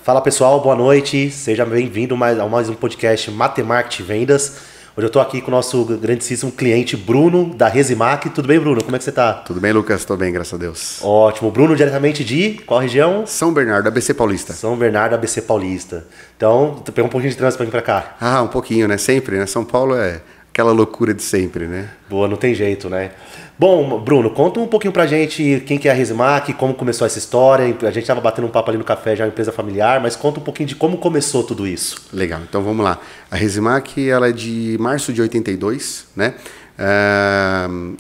Fala pessoal, boa noite, seja bem-vindo a mais um podcast Matemarketing Vendas. Hoje eu estou aqui com o nosso grandíssimo cliente Bruno, da Resimac. Tudo bem, Bruno? Como é que você está? Tudo bem, Lucas? Estou bem, graças a Deus. Ótimo. Bruno, diretamente de qual região? São Bernardo, ABC Paulista. São Bernardo, ABC Paulista. Então, pega um pouquinho de trânsito para vir para cá. Ah, um pouquinho, né? Sempre, né? São Paulo é aquela loucura de sempre, né? Boa, não tem jeito, né? Bom, Bruno, conta um pouquinho pra gente quem que é a Resimac, como começou essa história. A gente estava batendo um papo ali no café, já é uma empresa familiar, mas conta um pouquinho de como começou tudo isso. Legal, então vamos lá. A Resimac, ela é de março de 82, né?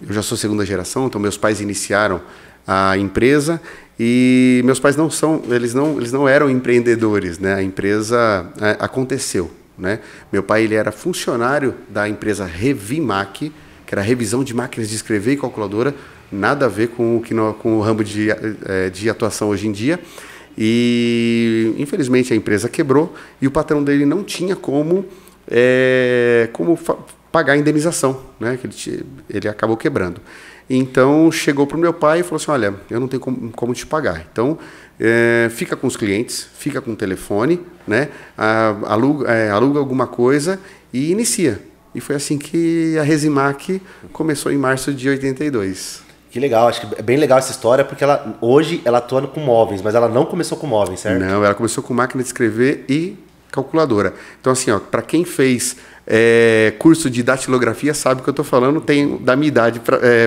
Eu já sou segunda geração, então meus pais iniciaram a empresa e meus pais eles não eram empreendedores, né? A empresa aconteceu, né? Meu pai, ele era funcionário da empresa Revimac, que era revisão de máquinas de escrever e calculadora, nada a ver com o ramo de atuação hoje em dia. E, infelizmente, a empresa quebrou e o patrão dele não tinha como pagar a indenização, né? Que ele acabou quebrando. Então, chegou para o meu pai e falou assim, olha, eu não tenho como te pagar. Então, fica com os clientes, fica com o telefone, né? Aluga alguma coisa e inicia. E foi assim que a Resimac começou em março de 82. Que legal, acho que é bem legal essa história, porque hoje ela atua com móveis, mas ela não começou com móveis, certo? Não, ela começou com máquina de escrever e calculadora. Então assim, para quem fez curso de datilografia sabe o que eu estou falando, tem da minha idade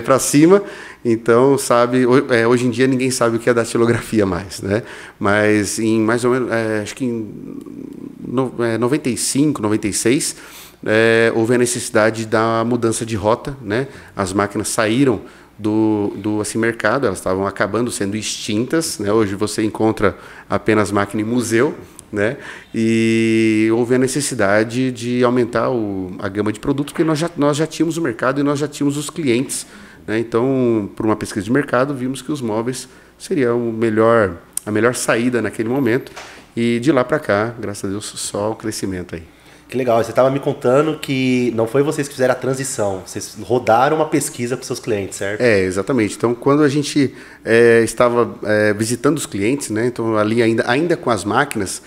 para cima, então sabe, hoje em dia ninguém sabe o que é datilografia mais, né? Mas em mais ou menos, acho que em 95, 96, houve a necessidade da mudança de rota, né? As máquinas saíram do mercado, elas estavam acabando sendo extintas, né? Hoje você encontra apenas máquina em museu, né? E houve a necessidade de aumentar a gama de produtos, porque nós já tínhamos o mercado e nós já tínhamos os clientes, né? Então, por uma pesquisa de mercado, vimos que os móveis seriam a melhor saída naquele momento, e de lá para cá, graças a Deus, só o crescimento aí. Que legal, você estava me contando que não foi vocês que fizeram a transição, vocês rodaram uma pesquisa com seus clientes, certo? Exatamente. Então, quando a gente estava visitando os clientes, né, então ali ainda com as máquinas,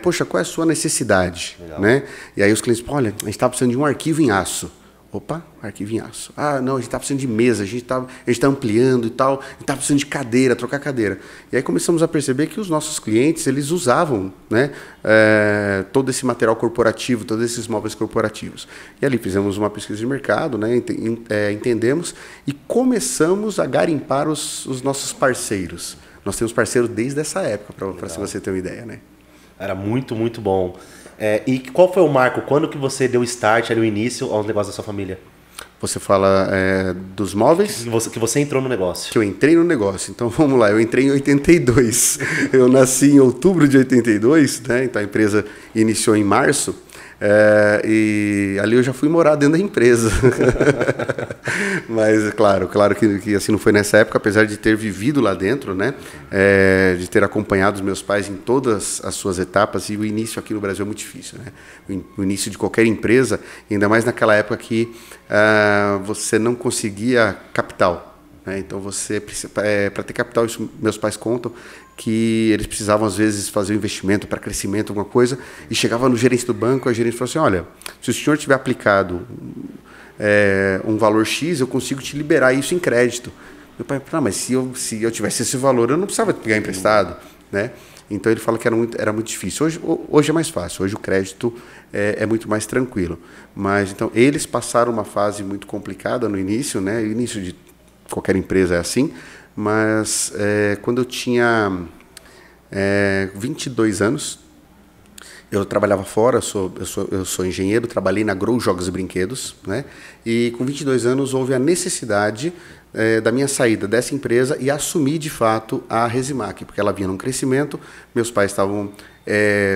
poxa, qual é a sua necessidade? Né? E aí os clientes, olha, a gente está precisando de um arquivo em aço. Opa, arquivo em aço. Ah, não, a gente está precisando de mesa, a gente está ampliando e tal, a gente está precisando de cadeira, trocar cadeira. E aí começamos a perceber que os nossos clientes, eles usavam, né, todo esse material corporativo, todos esses móveis corporativos. E ali fizemos uma pesquisa de mercado, né, entendemos e começamos a garimpar os nossos parceiros. Nós temos parceiros desde essa época, para se você ter uma ideia, né? Era muito, muito bom. E qual foi o marco? Quando que você deu start, ali o início aos negócios da sua família? Você fala dos móveis? Que você entrou no negócio. Que eu entrei no negócio. Então, vamos lá. Eu entrei em 82. Eu nasci em outubro de 82, né? Então, a empresa iniciou em março. E ali eu já fui morar dentro da empresa. Mas, claro que assim não foi nessa época, apesar de ter vivido lá dentro, né? De ter acompanhado os meus pais em todas as suas etapas. E o início aqui no Brasil é muito difícil, né? O início de qualquer empresa, ainda mais naquela época que você não conseguia capital. Então, para ter capital, isso meus pais contam, que eles precisavam, às vezes, fazer um investimento para crescimento, alguma coisa, e chegava no gerente do banco, a gerente falou assim, olha, se o senhor tiver aplicado um valor X, eu consigo te liberar isso em crédito. Meu pai falou, mas se eu tivesse esse valor, eu não precisava pegar emprestado, né? Então, ele fala que era muito difícil. Hoje é mais fácil, hoje o crédito é muito mais tranquilo. Mas, então, eles passaram uma fase muito complicada no início, né? O início de qualquer empresa é assim, mas quando eu tinha 22 anos, eu trabalhava fora, eu sou engenheiro, trabalhei na Grow Jogos e Brinquedos, né? E com 22 anos houve a necessidade da minha saída dessa empresa e assumir de fato a Resimac, porque ela vinha num crescimento, meus pais estavam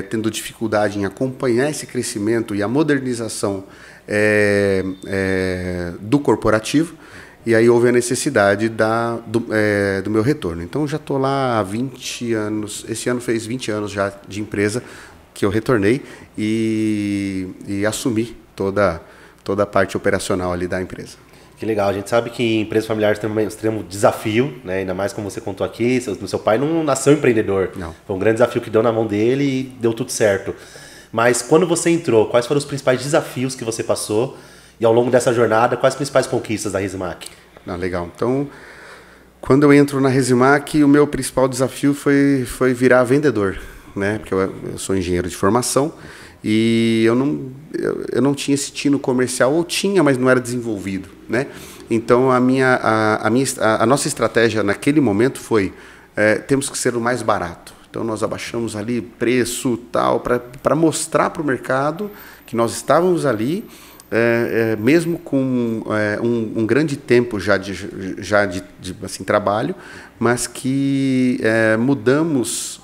tendo dificuldade em acompanhar esse crescimento e a modernização do corporativo. E aí houve a necessidade do meu retorno. Então, já estou lá há 20 anos, esse ano fez 20 anos já de empresa que eu retornei e assumi toda a parte operacional ali da empresa. Que legal, a gente sabe que empresa familiar é um extremo desafio, né? Ainda mais como você contou aqui, seu pai não nasceu empreendedor. Não. Foi um grande desafio que deu na mão dele e deu tudo certo. Mas quando você entrou, quais foram os principais desafios que você passou? E ao longo dessa jornada, quais as principais conquistas da Resimac? Legal. Então, quando eu entro na Resimac, o meu principal desafio foi virar vendedor, né? Porque eu sou engenheiro de formação e eu não tinha esse tino comercial, ou tinha, mas não era desenvolvido, né? Então, a nossa estratégia naquele momento foi, temos que ser o mais barato. Então, nós abaixamos ali preço, tal, para mostrar para o mercado que nós estávamos ali, mesmo com um grande tempo já de assim, trabalho, mas que mudamos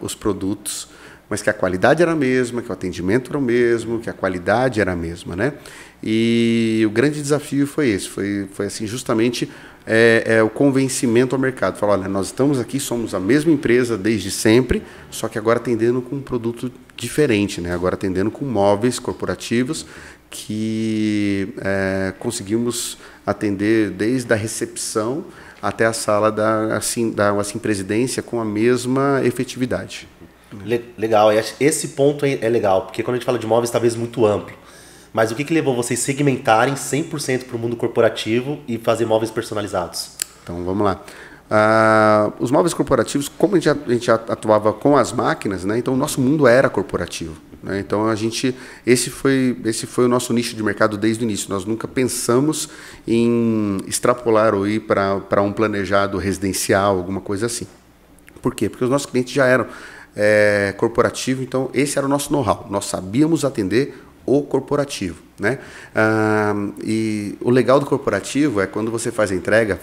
os produtos, mas que a qualidade era a mesma, que o atendimento era o mesmo, que a qualidade era a mesma, né? E o grande desafio foi esse, foi assim, justamente o convencimento ao mercado. Falar, olha, nós estamos aqui, somos a mesma empresa desde sempre, só que agora atendendo com um produto diferente, né? Agora atendendo com móveis corporativos que conseguimos atender desde a recepção até a sala da presidência com a mesma efetividade. Legal, esse ponto é legal, porque quando a gente fala de móveis, talvez muito amplo. Mas o que levou vocês segmentarem 100% para o mundo corporativo e fazer móveis personalizados? Então, vamos lá. Os móveis corporativos, como a gente atuava com as máquinas, né, então o nosso mundo era corporativo. Né, então, esse foi o nosso nicho de mercado desde o início. Nós nunca pensamos em extrapolar ou ir para um planejado residencial, alguma coisa assim. Por quê? Porque os nossos clientes já eram corporativos, então esse era o nosso know-how. Nós sabíamos atender o corporativo, né? E o legal do corporativo é quando você faz a entrega.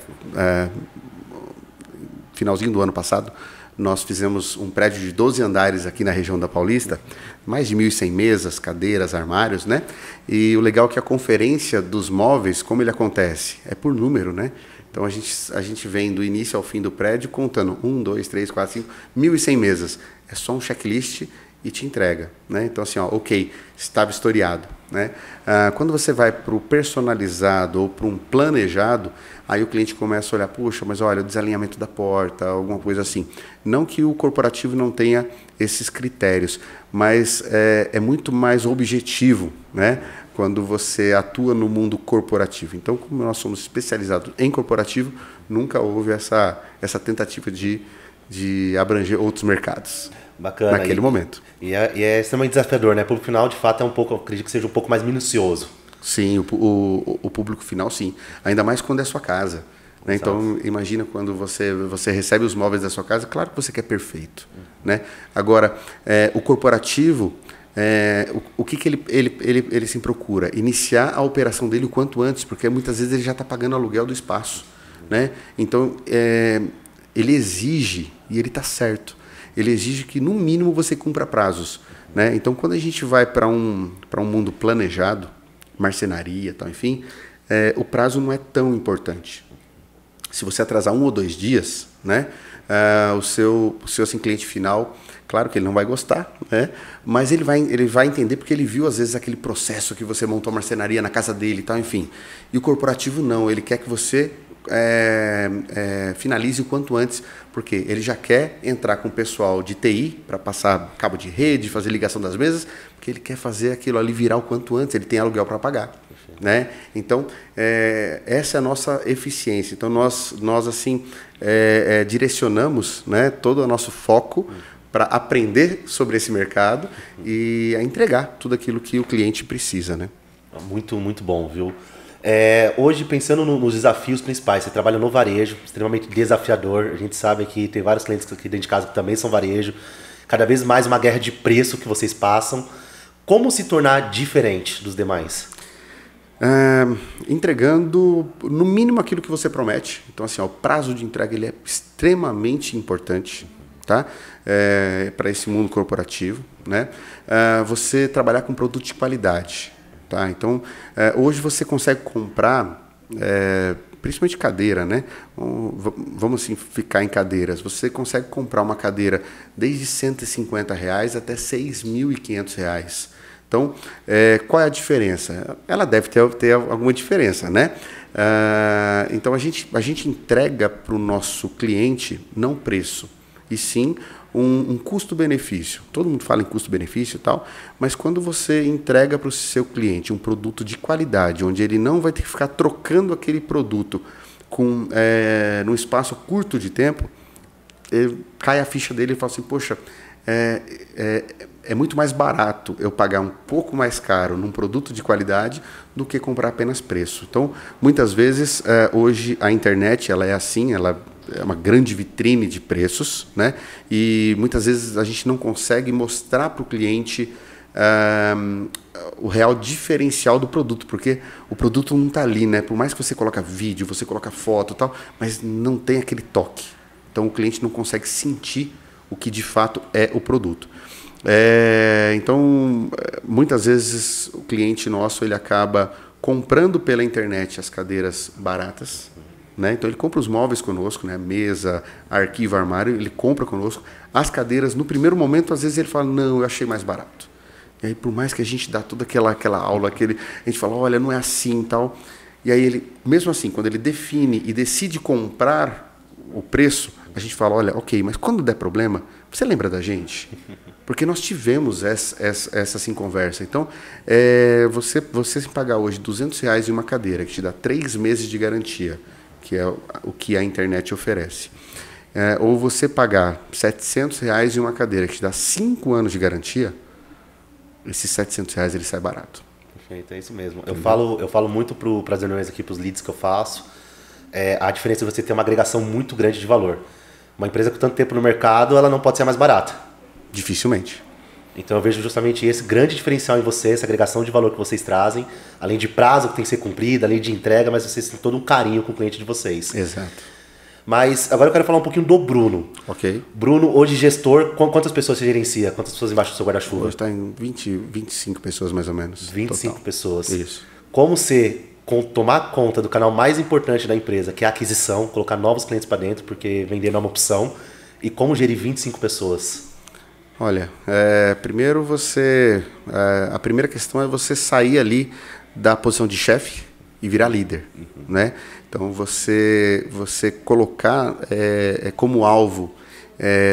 Finalzinho do ano passado, nós fizemos um prédio de 12 andares aqui na região da Paulista, mais de 1.100 mesas, cadeiras, armários, né? E o legal é que a conferência dos móveis, como ele acontece? É por número, né? Então a gente vem do início ao fim do prédio contando 1, 2, 3, 4, 5, 1.100 mesas. É só um checklist e te entrega, né? Então assim, ok, estava historiado, né? Quando você vai para o personalizado ou para um planejado, aí o cliente começa a olhar, puxa, mas olha, o desalinhamento da porta, alguma coisa assim. Não que o corporativo não tenha esses critérios, mas é muito mais objetivo, né? Quando você atua no mundo corporativo. Então, como nós somos especializados em corporativo, nunca houve essa tentativa de abranger outros mercados. Bacana. Naquele momento. E é extremamente desafiador, né? O público final, de fato, acredito que seja um pouco mais minucioso. Sim, o público final, sim. Ainda mais quando é sua casa. Né? Então, imagina quando você recebe os móveis da sua casa, claro que você quer perfeito. Né? Agora, o corporativo, o que ele se procura? Iniciar a operação dele o quanto antes, porque muitas vezes ele já está pagando aluguel do espaço. Né? Então, ele exige, e ele está certo, ele exige que, no mínimo, você cumpra prazos. Né? Então, quando a gente vai para um mundo planejado, marcenaria, tal, enfim, o prazo não é tão importante. Se você atrasar 1 ou 2 dias, né, o seu assim, cliente final, claro que ele não vai gostar, né, mas ele vai entender porque ele viu, às vezes, aquele processo que você montou a marcenaria na casa dele, tal, enfim. E o corporativo não, ele quer que você finalize o quanto antes, porque ele já quer entrar com o pessoal de TI para passar cabo de rede, fazer ligação das mesas, porque ele quer fazer aquilo ali virar o quanto antes, ele tem aluguel para pagar. Né? Então, essa é a nossa eficiência. Então, nós assim, direcionamos, né, todo o nosso foco para aprender sobre esse mercado e a entregar tudo aquilo que o cliente precisa. Né? Muito, muito bom, viu? Hoje, pensando nos desafios principais, você trabalha no varejo, extremamente desafiador. A gente sabe que tem vários clientes aqui dentro de casa que também são varejo. Cada vez mais uma guerra de preço que vocês passam. Como se tornar diferente dos demais? Entregando no mínimo aquilo que você promete. Então, assim, o prazo de entrega ele é extremamente importante, tá? Para esse mundo corporativo, né? Você trabalhar com produto de qualidade. Tá? Então, hoje você consegue comprar, principalmente cadeira, né? Vamos assim, ficar em cadeiras. Você consegue comprar uma cadeira desde R$ 150 até R$ 6.500. Então, qual é a diferença? Ela deve ter alguma diferença, né? Então, a gente entrega para o nosso cliente não preço, e sim um custo-benefício. Todo mundo fala em custo-benefício e tal, mas quando você entrega para o seu cliente um produto de qualidade, onde ele não vai ter que ficar trocando aquele produto num espaço curto de tempo, cai a ficha dele e fala assim, poxa, é muito mais barato eu pagar um pouco mais caro num produto de qualidade do que comprar apenas preço. Então, muitas vezes, hoje a internet ela é assim, ela é uma grande vitrine de preços, né? E muitas vezes a gente não consegue mostrar para o cliente o real diferencial do produto, porque o produto não está ali, né? Por mais que você coloque vídeo, você coloca foto e tal, mas não tem aquele toque. Então o cliente não consegue sentir o que de fato é o produto. Então, muitas vezes o cliente nosso ele acaba comprando pela internet as cadeiras baratas, né? Então ele compra os móveis conosco, né? Mesa, arquivo, armário, ele compra conosco. As cadeiras, no primeiro momento, às vezes ele fala, não, eu achei mais barato. E aí, por mais que a gente dá toda aquela aula, a gente fala, olha, não é assim e tal. E aí ele, mesmo assim, quando ele define e decide comprar o preço, a gente fala, olha, ok, mas quando der problema, você lembra da gente? Porque nós tivemos essa assim, conversa. Então, você pagar hoje R$200 em uma cadeira, que te dá 3 meses de garantia, que é o que a internet oferece. Ou você pagar R$700 em uma cadeira, que te dá 5 anos de garantia, esses R$700 ele sai barato. Perfeito, é isso mesmo. Eu falo muito para as reuniões aqui, para os leads que eu faço, a diferença é você ter uma agregação muito grande de valor. Uma empresa com tanto tempo no mercado, ela não pode ser mais barata. Dificilmente. Então eu vejo justamente esse grande diferencial em você, essa agregação de valor que vocês trazem, além de prazo que tem que ser cumprido, além de entrega, mas vocês têm todo um carinho com o cliente de vocês. Exato. Mas agora eu quero falar um pouquinho do Bruno. Ok. Bruno, hoje gestor, quantas pessoas você gerencia? Quantas pessoas embaixo do seu guarda-chuva? Hoje está em 25 pessoas mais ou menos. 25 total. pessoas. Isso. Como você tomar conta do canal mais importante da empresa, que é a aquisição, colocar novos clientes para dentro, porque vender não é uma opção, e como gerir 25 pessoas? Olha, primeiro a primeira questão é você sair ali da posição de chefe e virar líder, né? Então você colocar como alvo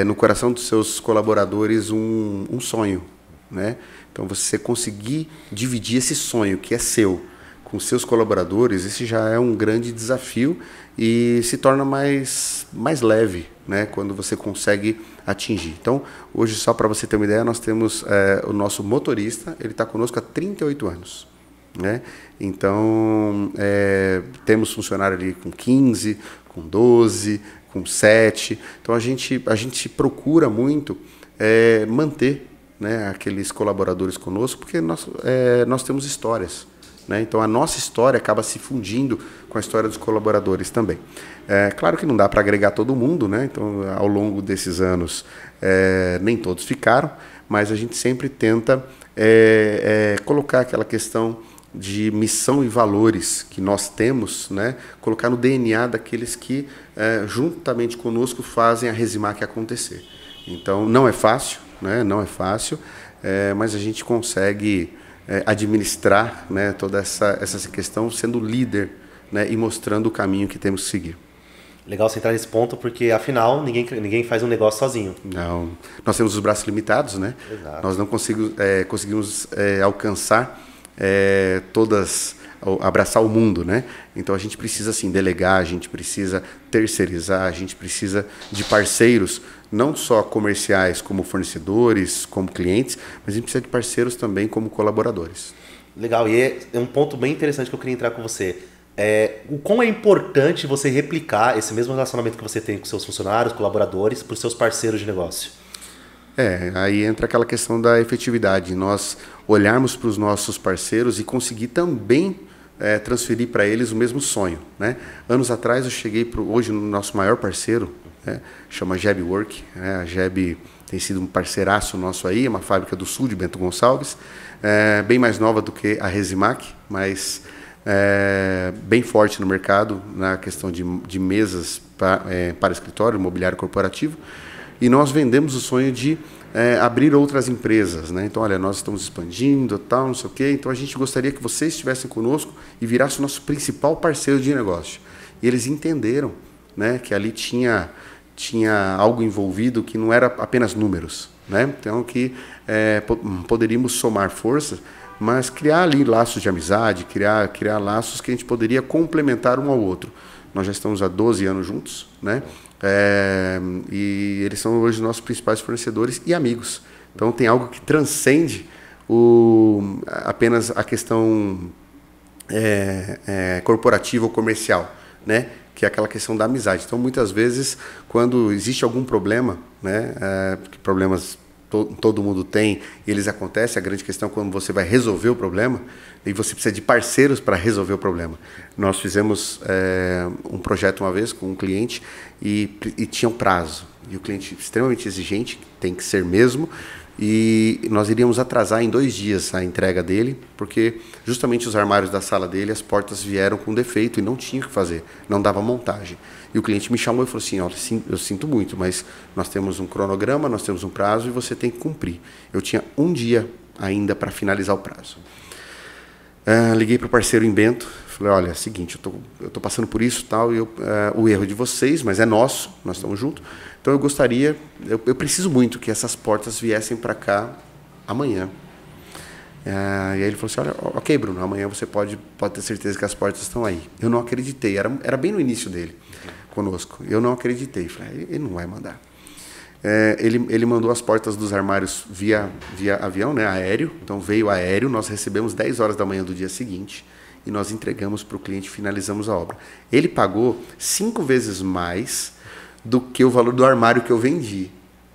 no coração dos seus colaboradores um sonho, né? Então você conseguir dividir esse sonho que é seu com seus colaboradores, esse já é um grande desafio e se torna mais leve, né, quando você consegue atingir. Então, hoje, só para você ter uma ideia, nós temos o nosso motorista, ele está conosco há 38 anos. Né? Então, temos funcionário ali com 15, com 12, com 7. Então, a gente procura muito manter, né, aqueles colaboradores conosco, porque nós temos histórias. Né? Então, a nossa história acaba se fundindo com a história dos colaboradores também. Claro que não dá para agregar todo mundo, né? Então, ao longo desses anos, nem todos ficaram, mas a gente sempre tenta colocar aquela questão de missão e valores que nós temos, né? Colocar no DNA daqueles que, juntamente conosco, fazem a Resimac acontecer. Então, não é fácil, né? Não é fácil, mas a gente consegue administrar, né, toda essa questão sendo líder, né, e mostrando o caminho que temos que seguir. Legal você entrar nesse ponto, porque afinal ninguém faz um negócio sozinho. Não, nós temos os braços limitados, né? Exato. Nós não conseguimos alcançar abraçar o mundo, né? Então a gente precisa assim delegar, a gente precisa terceirizar, a gente precisa de parceiros, não só comerciais como fornecedores, como clientes, mas a gente precisa de parceiros também como colaboradores. Legal, e é um ponto bem interessante que eu queria entrar com você. O quão é importante você replicar esse mesmo relacionamento que você tem com seus funcionários, colaboradores, para os seus parceiros de negócio? Aí entra aquela questão da efetividade, nós olharmos para os nossos parceiros e conseguir também transferir para eles o mesmo sonho, né? Anos atrás eu cheguei hoje no nosso maior parceiro, chama Jeb Work, a Jeb tem sido um parceiraço nosso aí, é uma fábrica do sul de Bento Gonçalves, bem mais nova do que a Resimac, mas bem forte no mercado na questão de mesas para escritório, mobiliário corporativo. E nós vendemos o sonho de abrir outras empresas, né? Então, olha, nós estamos expandindo, tal, não sei o quê, então a gente gostaria que vocês estivessem conosco e virasse o nosso principal parceiro de negócio. E eles entenderam, né, que ali tinha algo envolvido que não era apenas números, né? Então, que poderíamos somar forças, mas criar ali laços de amizade, criar laços que a gente poderia complementar um ao outro. Nós já estamos há 12 anos juntos, né? E eles são hoje nossos principais fornecedores e amigos. Então tem algo que transcende apenas a questão corporativa ou comercial, né? Que é aquela questão da amizade. Então muitas vezes quando existe algum problema, né? Porque problemas todo mundo tem e eles acontecem, a grande questão é quando você vai resolver o problema e você precisa de parceiros para resolver o problema. Nós fizemos um projeto uma vez com um cliente e tinha um prazo, e o cliente extremamente exigente, tem que ser mesmo, e nós iríamos atrasar em 2 dias a entrega dele, porque justamente os armários da sala dele, as portas vieram com defeito e não tinha o que fazer, não dava montagem. E o cliente me chamou e falou assim, olha, eu sinto muito, mas nós temos um cronograma, nós temos um prazo e você tem que cumprir. Eu tinha 1 dia ainda para finalizar o prazo. Liguei para o parceiro em Bento, falei, olha, é o seguinte, eu tô passando por isso, tal, e o erro é de vocês, mas é nosso, nós estamos juntos. Então eu gostaria, eu preciso muito que essas portas viessem para cá amanhã. E aí ele falou assim, olha, ok, Bruno, amanhã você pode ter certeza que as portas estão aí. Eu não acreditei, era bem no início dele, conosco. Eu não acreditei, falei, ele não vai mandar. Ele mandou as portas dos armários via avião, né, aéreo. Então veio aéreo, nós recebemos 10 horas da manhã do dia seguinte e nós entregamos para o cliente, finalizamos a obra. Ele pagou 5 vezes mais do que o valor do armário que eu vendi.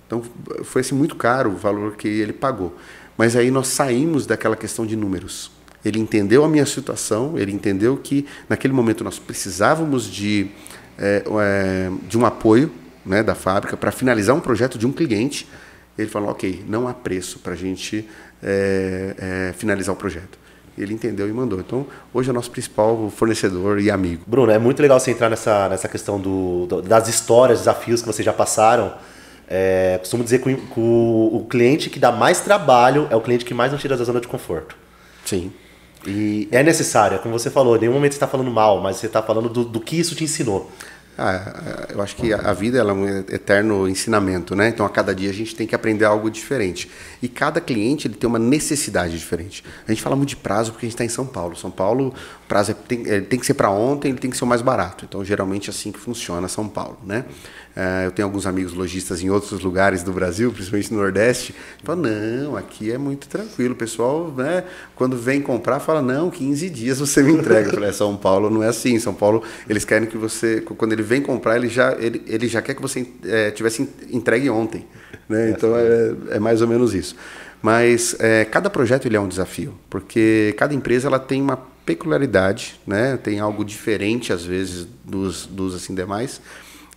Então foi assim, muito caro o valor que ele pagou. Mas aí nós saímos daquela questão de números. Ele entendeu a minha situação, ele entendeu que naquele momento nós precisávamos de um apoio, né, da fábrica para finalizar um projeto de um cliente. Ele falou, ok, não há preço para a gente finalizar o projeto. Ele entendeu e mandou. Então, hoje é o nosso principal fornecedor e amigo. Bruno, é muito legal você entrar nessa questão das histórias, desafios que vocês já passaram. Costumo dizer que o cliente que dá mais trabalho é o cliente que mais não tira da zona de conforto. Sim. E é necessário, como você falou, em nenhum momento você está falando mal, mas você está falando do que isso te ensinou. Eu acho que a vida ela é um eterno ensinamento, né? Então, a cada dia a gente tem que aprender algo diferente. E cada cliente ele tem uma necessidade diferente. A gente fala muito de prazo porque a gente está em São Paulo. São Paulo, o prazo tem que ser para ontem, ele tem que ser o mais barato. Então, geralmente, é assim que funciona São Paulo, né? Eu tenho alguns amigos lojistas em outros lugares do Brasil, principalmente no Nordeste, que falam, não, aqui é muito tranquilo. O pessoal, né, quando vem comprar, fala, não, 15 dias você me entrega. Eu falei, São Paulo não é assim. São Paulo, eles querem que você, quando ele vem comprar, ele já quer que você tivesse entregue ontem, né? Então, é mais ou menos isso. Mas cada projeto ele é um desafio, porque cada empresa ela tem uma peculiaridade, né? Tem algo diferente, às vezes, dos assim, demais.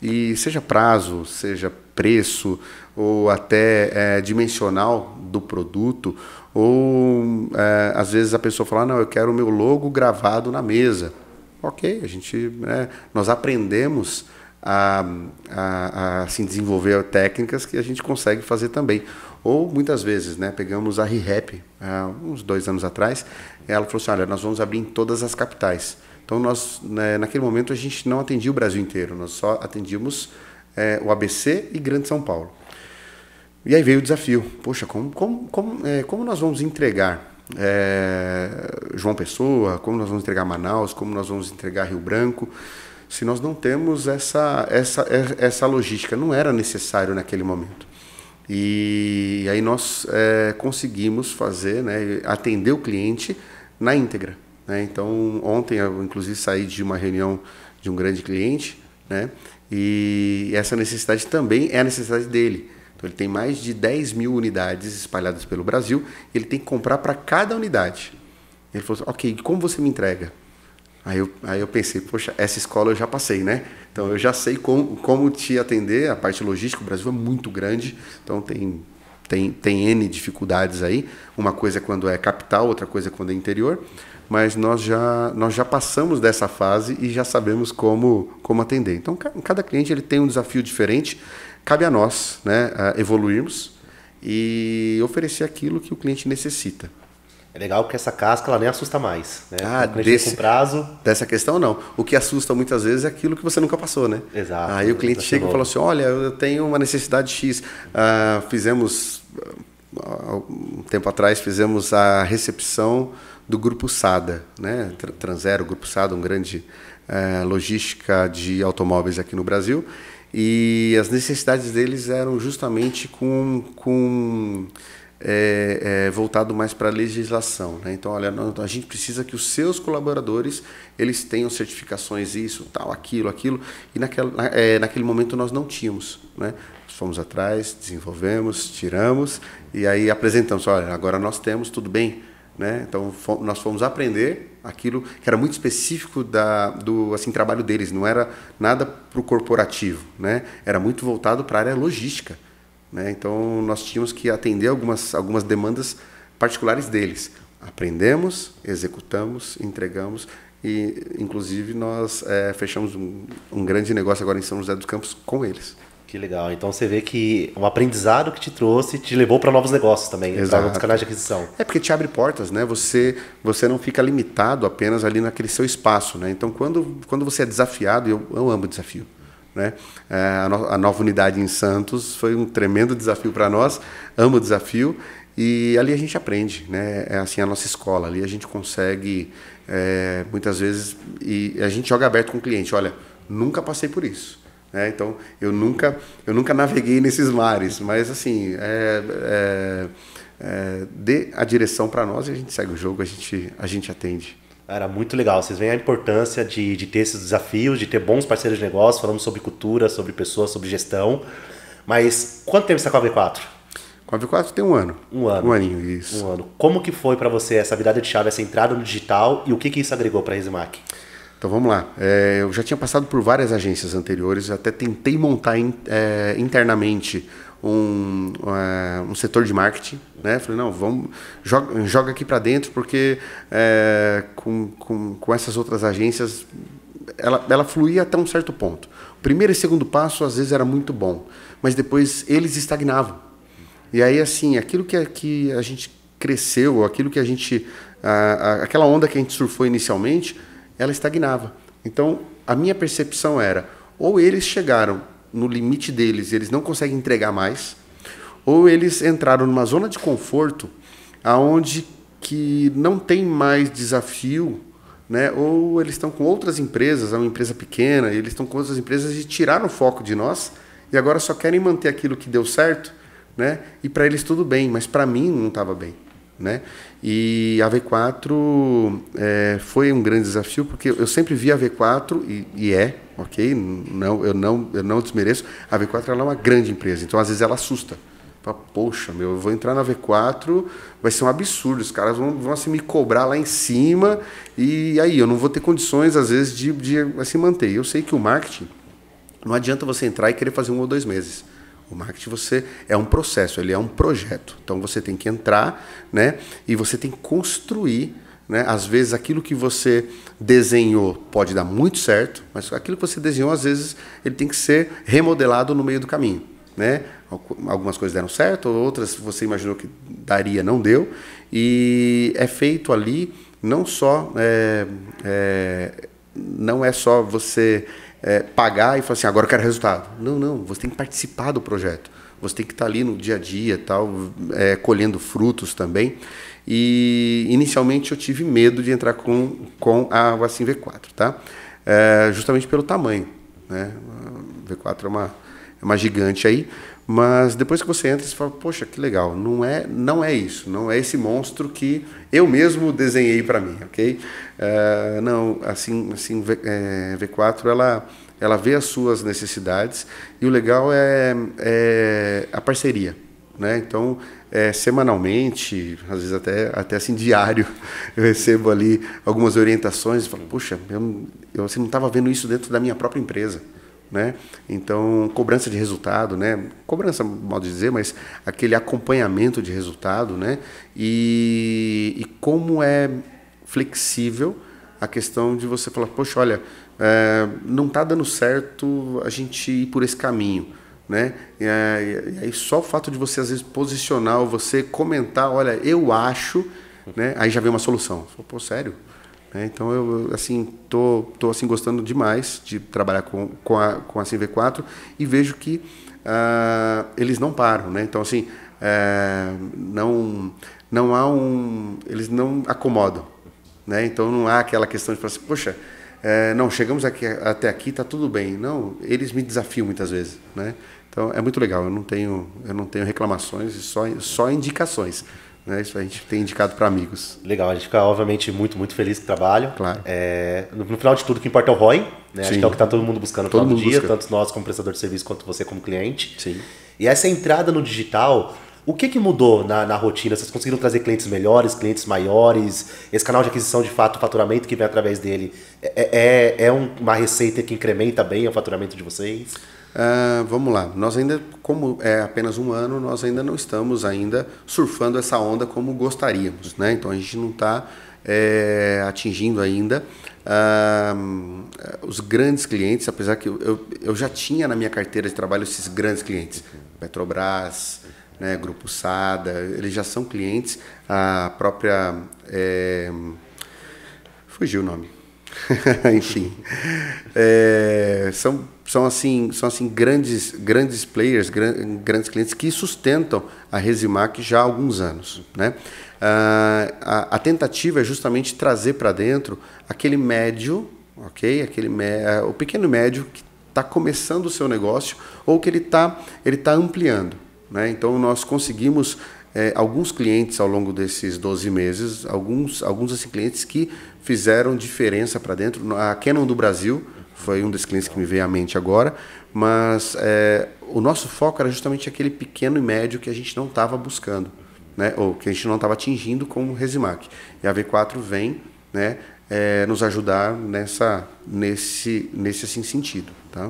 E seja prazo, seja preço, ou até dimensional do produto, ou às vezes a pessoa fala, não, eu quero o meu logo gravado na mesa. Ok, nós aprendemos a assim, desenvolver técnicas que a gente consegue fazer também. Ou muitas vezes, né, pegamos a ReHap, uns 2 anos atrás, ela falou assim, olha, nós vamos abrir em todas as capitais. Então, nós, naquele momento, a gente não atendia o Brasil inteiro, nós só atendíamos o ABC e Grande São Paulo. E aí veio o desafio. Poxa, como nós vamos entregar João Pessoa, como nós vamos entregar Manaus, como nós vamos entregar Rio Branco, se nós não temos essa logística? Não era necessário naquele momento. E aí nós conseguimos fazer, né, atender o cliente na íntegra. Então, ontem eu, inclusive, saí de uma reunião de um grande cliente, né? E essa necessidade também é a necessidade dele. Então, ele tem mais de 10 mil unidades espalhadas pelo Brasil, e ele tem que comprar para cada unidade. Ele falou assim, ok, como você me entrega? Aí eu pensei, poxa, essa escola eu já passei, né? Então, eu já sei como te atender, a parte logística, o Brasil é muito grande, então tem N dificuldades aí. Uma coisa é quando é capital, outra coisa é quando é interior. Mas nós já passamos dessa fase e já sabemos como atender. Então, cada cliente ele tem um desafio diferente. Cabe a nós, né, evoluirmos e oferecer aquilo que o cliente necessita. É legal que essa casca ela nem assusta mais, né? Desse, com prazo. Dessa questão não. O que assusta muitas vezes é aquilo que você nunca passou, né? Exato. Aí o cliente chega e fala assim, olha, eu tenho uma necessidade X. Fizemos, um tempo atrás, fizemos a recepção do Grupo Sada, né? Transero, Grupo Sada, um grande logística de automóveis aqui no Brasil. E as necessidades deles eram justamente voltado mais para a legislação, né? Então, olha, a gente precisa que os seus colaboradores eles tenham certificações, isso, tal, aquilo, e naquele momento nós não tínhamos, né? Fomos atrás, desenvolvemos, tiramos e aí apresentamos, olha, agora nós temos, tudo bem, né? Então nós fomos aprender aquilo que era muito específico do assim, trabalho deles, não era nada para o corporativo, né? Era muito voltado para a área logística. Né? Então, nós tínhamos que atender algumas demandas particulares deles. Aprendemos, executamos, entregamos e, inclusive, nós fechamos um grande negócio agora em São José dos Campos com eles. Que legal. Então, você vê que o aprendizado que te trouxe te levou para novos negócios também, para novos canais de aquisição. É porque te abre portas, né? Você não fica limitado apenas ali naquele seu espaço, né? Então, quando você é desafiado, eu amo desafio. Né? A nova unidade em Santos foi um tremendo desafio para nós, amo o desafio e ali a gente aprende, né? É assim a nossa escola, ali a gente consegue muitas vezes e a gente joga aberto com o cliente, olha, nunca passei por isso, né? Então eu nunca naveguei nesses mares, mas assim dê a direção para nós e a gente segue o jogo, a gente atende. Era muito legal. Vocês veem a importância de ter esses desafios, de ter bons parceiros de negócio, falando sobre cultura, sobre pessoas, sobre gestão. Mas quanto tempo você está com a V4? Com a V4 tem um ano. Um ano. Um aninho, isso. Um ano. Como que foi para você essa virada de chave, essa entrada no digital e o que isso agregou para a Resimac? Então vamos lá. Eu já tinha passado por várias agências anteriores, até tentei montar internamente um setor de marketing, né? Falei, não, vamos, joga aqui para dentro, porque com essas outras agências, ela fluía até um certo ponto. O primeiro e segundo passo, às vezes, era muito bom, mas depois eles estagnavam. E aí, assim, aquilo que a gente cresceu, aquilo que a gente... aquela onda que a gente surfou inicialmente, ela estagnava. Então, a minha percepção era, ou eles chegaram no limite deles, eles não conseguem entregar mais, ou eles entraram numa zona de conforto aonde que não tem mais desafio, né? Ou eles estão com outras empresas, é uma empresa pequena, eles estão com outras empresas e tiraram o foco de nós e agora só querem manter aquilo que deu certo, né? E para eles tudo bem, mas para mim não estava bem, né? E a V4 foi um grande desafio, porque eu sempre vi a V4 ok? Eu não desmereço. A V4 ela é uma grande empresa, então às vezes ela assusta. Fala, poxa, eu vou entrar na V4, vai ser um absurdo, os caras vão assim, me cobrar lá em cima e aí eu não vou ter condições às vezes de assim, manter. Eu sei que o marketing, não adianta você entrar e querer fazer 1 ou 2 meses. O marketing é um processo, ele é um projeto. Então você tem que entrar, né, e você tem que construir, né? Às vezes aquilo que você desenhou pode dar muito certo, mas aquilo que você desenhou, às vezes, ele tem que ser remodelado no meio do caminho, né? Algumas coisas deram certo, outras você imaginou que daria, não deu. E é feito ali não só... não é só você... pagar e falar assim, agora eu quero resultado. Não, você tem que participar do projeto. Você tem que estar ali no dia a dia, tal, colhendo frutos também. E inicialmente eu tive medo de entrar com a Assim V4, tá? Justamente pelo tamanho, né? A V4 é uma gigante aí, mas depois que você entra, você fala, poxa, que legal, não é isso, não é esse monstro que eu mesmo desenhei para mim, ok? Não, assim V4 ela vê as suas necessidades e o legal é a parceria, né? Então, semanalmente, às vezes até assim diário, eu recebo ali algumas orientações e falo, puxa, eu assim, não estava vendo isso dentro da minha própria empresa, né? Então, cobrança de resultado, né? Cobrança, modo de dizer, mas aquele acompanhamento de resultado, né? E como é flexível a questão de você falar, poxa, olha, não está dando certo a gente ir por esse caminho, né? E aí só o fato de você às vezes posicionar ou você comentar, olha, eu acho, né? Aí já vem uma solução. Pô, sério? Né? Então eu assim tô assim gostando demais de trabalhar com a CV4 e vejo que eles não param, né? Então assim não há eles não acomodam, né? Então não há aquela questão de falar assim, poxa, não, chegamos até aqui, tá tudo bem. Não, eles me desafiam muitas vezes, né? Então é muito legal, eu não tenho reclamações, só indicações, né? Isso a gente tem indicado para amigos. Legal, a gente fica obviamente muito feliz com o trabalho. Claro. No final de tudo, o que importa é o ROI, né? Acho Sim. que é o que está todo mundo buscando no Todo final do mundo dia, busca. tanto nós como prestador de serviço, quanto você como cliente. Sim. E essa entrada no digital, o que mudou na rotina? Vocês conseguiram trazer clientes melhores, clientes maiores? Esse canal de aquisição, de fato, o faturamento que vem através dele uma receita que incrementa bem o faturamento de vocês? Vamos lá, nós ainda, como é apenas um ano, nós ainda não estamos ainda surfando essa onda como gostaríamos, né? Então a gente não está atingindo ainda os grandes clientes, apesar que eu já tinha na minha carteira de trabalho esses grandes clientes, Petrobras, né, Grupo Sada, eles já são clientes, a própria... fugiu o nome. Enfim, são assim grandes players, grandes clientes que sustentam a Resimac já há alguns anos, né? A tentativa é justamente trazer para dentro aquele médio, ok? O pequeno e médio que está começando o seu negócio ou que ele tá ampliando, né? Então nós conseguimos alguns clientes ao longo desses 12 meses, alguns assim, clientes que fizeram diferença para dentro. A Canon do Brasil foi um desses clientes que me veio à mente agora, mas o nosso foco era justamente aquele pequeno e médio que a gente não estava buscando, né? Ou que a gente não estava atingindo com o Resimac. E a V4 vem, né, nos ajudar nesse assim, sentido. Tá?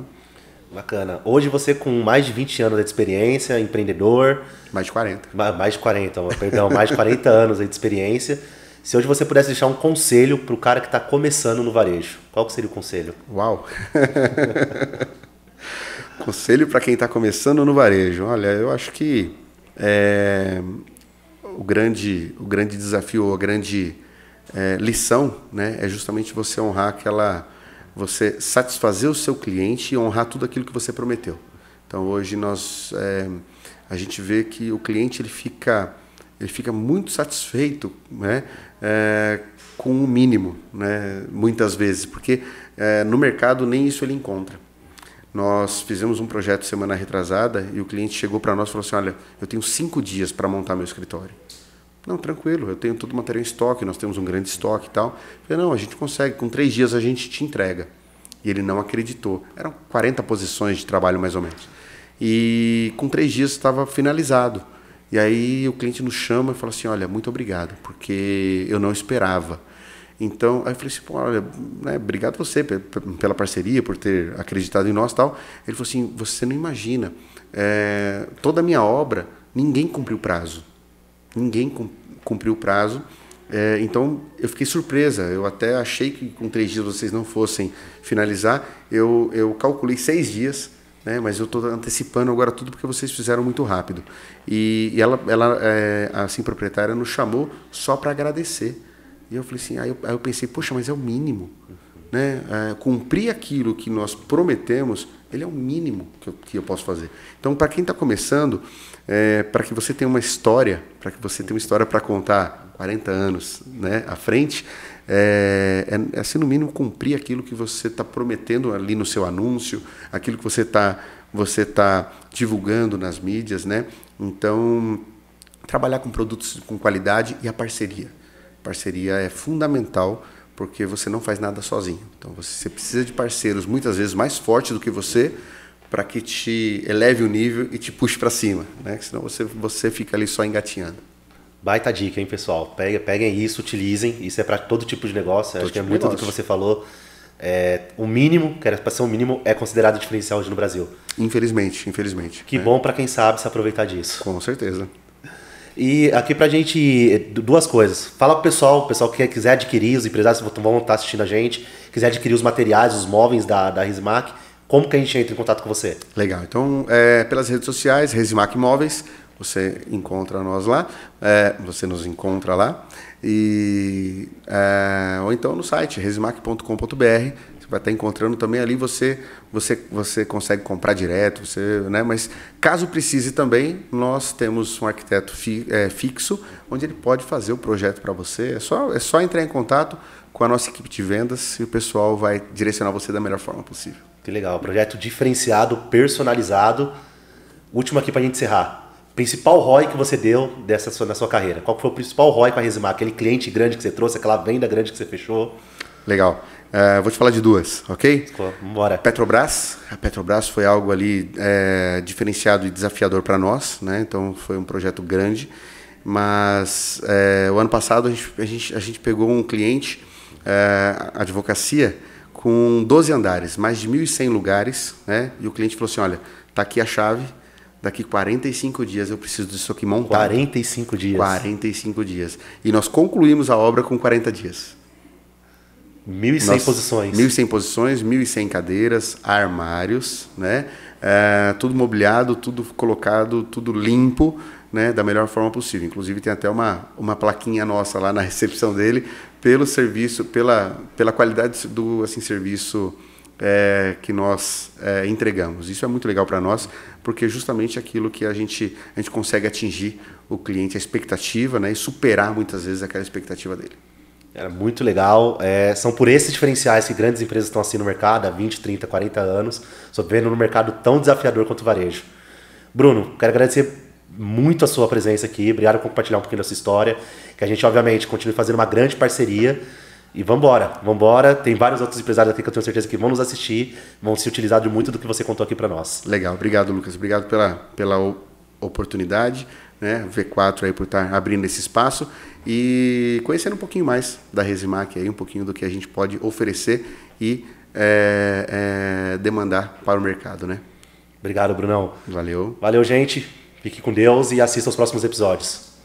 Bacana. Hoje você com mais de 20 anos de experiência, empreendedor... Mais de 40. Mais de 40, perdão, mais de 40 anos aí de experiência. Se hoje você pudesse deixar um conselho para o cara que está começando no varejo, qual que seria o conselho? Uau! Conselho para quem está começando no varejo. Olha, eu acho que o grande desafio, a grande lição, né, é justamente você honrar você satisfazer o seu cliente e honrar tudo aquilo que você prometeu. Então hoje a gente vê que o cliente ele fica muito satisfeito, né, com o mínimo, né, muitas vezes, porque no mercado nem isso ele encontra. Nós fizemos um projeto semana retrasada e o cliente chegou para nós e falou assim, olha, eu tenho 5 dias para montar meu escritório. Não, tranquilo, eu tenho todo o material em estoque, nós temos um grande estoque e tal. Eu falei, não, a gente consegue, com 3 dias a gente te entrega. E ele não acreditou. Eram 40 posições de trabalho mais ou menos. E com 3 dias estava finalizado. E aí o cliente nos chama e fala assim, olha, muito obrigado, porque eu não esperava. Então, aí eu falei assim, pô, olha, né, obrigado você pela parceria, por ter acreditado em nós e tal. Ele falou assim, você não imagina, toda a minha obra, ninguém cumpriu o prazo. Ninguém cumpriu o prazo. Então, eu fiquei surpresa. Eu até achei que com 3 dias vocês não fossem finalizar. Eu calculei 6 dias, né, mas eu estou antecipando agora tudo porque vocês fizeram muito rápido. E ela assim, proprietária, nos chamou só para agradecer. E eu falei assim, aí eu pensei, poxa, mas é o mínimo, né? Cumprir aquilo que nós prometemos, ele é o mínimo que eu posso fazer. Então, para quem está começando, para que você tenha uma história, para contar 40 anos, né, à frente, assim, no mínimo, cumprir aquilo que você está prometendo ali no seu anúncio, aquilo que você tá divulgando nas mídias, né? Então, trabalhar com produtos com qualidade e a parceria. Parceria é fundamental porque você não faz nada sozinho. Então você precisa de parceiros muitas vezes mais fortes do que você para que te eleve o nível e te puxe para cima, né? Senão você fica ali só engatinhando. Baita dica, hein, pessoal? Peguem isso, utilizem. Isso é para todo tipo de negócio. Acho que é muito do que você falou. O mínimo, que era para ser um mínimo, é considerado diferencial hoje no Brasil. Infelizmente. Que bom para quem sabe se aproveitar disso. Com certeza. E aqui pra gente, 2 coisas. Fala pro pessoal, o pessoal que quiser adquirir, os empresários vão estar assistindo a gente, quiser adquirir os materiais, os móveis da Resimac, Como que a gente entra em contato com você? Legal. Então, pelas redes sociais, Resimac Imóveis, você encontra nós lá, você nos encontra lá, ou então no site resimac.com.br, você vai estar encontrando também ali, você consegue comprar direto, né? Mas caso precise também, nós temos um arquiteto fixo, onde ele pode fazer o projeto para você, é só entrar em contato com a nossa equipe de vendas e o pessoal vai direcionar você da melhor forma possível. Que legal, projeto diferenciado, personalizado. Último aqui para a gente encerrar. Principal ROI que você deu na sua carreira? Qual foi o principal ROI com a Resimac? Aquele cliente grande que você trouxe, aquela venda grande que você fechou? Legal. Vou te falar de duas, ok? Vambora. Petrobras. A Petrobras foi algo ali diferenciado e desafiador para nós, né? Então foi um projeto grande. Mas o ano passado a gente pegou um cliente, advocacia, com 12 andares, mais de 1.100 lugares, né? E o cliente falou assim, olha, tá aqui a chave, daqui 45 dias eu preciso disso aqui montado. 45 dias. 45 dias. E nós concluímos a obra com 40 dias. 1.100 posições. 1.100 posições, 1.100 cadeiras, armários, né? Tudo mobiliado, tudo colocado, tudo limpo, né? Da melhor forma possível. Inclusive tem até uma plaquinha nossa lá na recepção dele, pelo serviço, pela qualidade do serviço que nós entregamos. Isso é muito legal para nós, porque é justamente aquilo que a gente consegue atingir o cliente, a expectativa, né? E superar muitas vezes aquela expectativa dele. Era muito legal. São por esses diferenciais que grandes empresas estão assim no mercado há 20, 30, 40 anos, sobrevivendo no mercado tão desafiador quanto o varejo. Bruno, quero agradecer muito a sua presença aqui. Obrigado por compartilhar um pouquinho da sua história. Que a gente, obviamente, continue fazendo uma grande parceria. E vambora. Tem vários outros empresários aqui que eu tenho certeza que vão nos assistir, vão se utilizar de muito do que você contou aqui para nós. Legal. Obrigado, Lucas. Obrigado pela oportunidade, né? V4 aí por estar abrindo esse espaço e conhecendo um pouquinho mais da Resimac, aí, um pouquinho do que a gente pode oferecer e demandar para o mercado, né? Obrigado, Brunão. Valeu. Valeu, gente. Fique com Deus e assista aos próximos episódios.